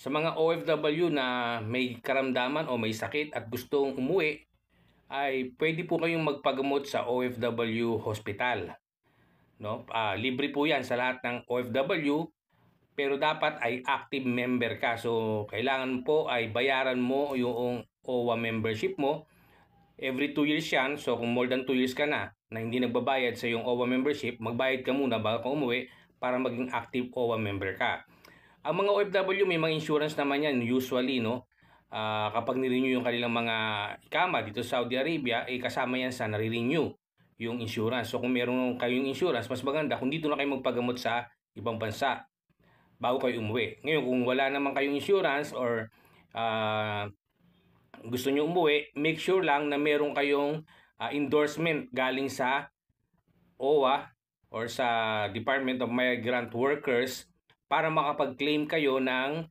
Sa mga OFW na may karamdaman o may sakit at gustong umuwi, ay pwede po kayong magpagamot sa OFW Hospital. No? Libre po yan sa lahat ng OFW, pero dapat ay active member ka. So, kailangan po ay bayaran mo yung OWA membership mo. Every 2 years yan. So, kung more than 2 years ka na hindi nagbabayad sa yung OWA membership, magbayad ka muna bago ka umuwi para maging active OWA member ka. Ang mga OFW may mga insurance naman yan usually, no? Kapag nirenew yung kanilang mga ikama dito sa Saudi Arabia, kasama yan sa nare-renew yung insurance. So kung meron kayong insurance, mas maganda kung dito na kayo magpagamot sa ibang bansa bago kayo umuwi. Ngayon, kung wala naman kayong insurance or gusto nyo umuwi, make sure lang na meron kayong endorsement galing sa OWA or sa Department of Migrant Workers para makapag-claim kayo ng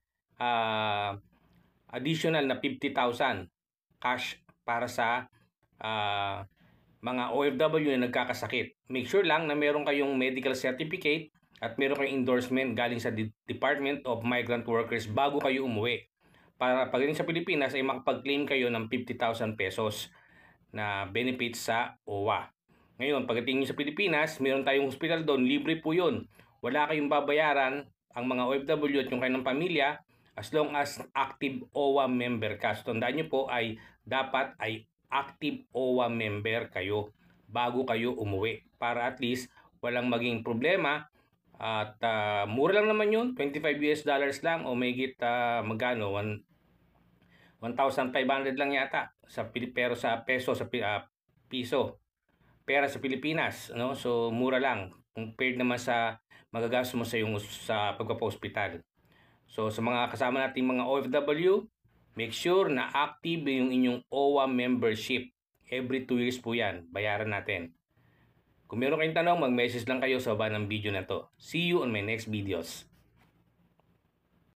additional na 50,000 cash para sa mga OFW na nagkakasakit. Make sure lang na meron kayong medical certificate at meron kayong endorsement galing sa Department of Migrant Workers bago kayo umuwi. Para pagdating sa Pilipinas ay makapag-claim kayo ng 50,000 pesos na benefits sa OWA. Ngayon, pagdating sa Pilipinas, meron tayong hospital doon, libre po yun. Wala kayong babayaran ang mga OFW at yung kanilang pamilya as long as active OWA member ka. So, tandaan nyo po ay dapat ay active OWA member kayo bago kayo umuwi para at least walang maging problema. At mura lang naman yun, $25 lang o mayigit magkano, 1,500 lang yata pero sa peso sa piso pera sa Pilipinas, no? So mura lang compared naman sa magagastos mo sa pagpapa-hospital. So sa mga kasama nating mga OFW, make sure na active yung inyong OWA membership. Every 2 years po yan, bayaran natin. Kung meron kayong tanong, mag-message lang kayo sa baba ng video na to. See you on my next videos.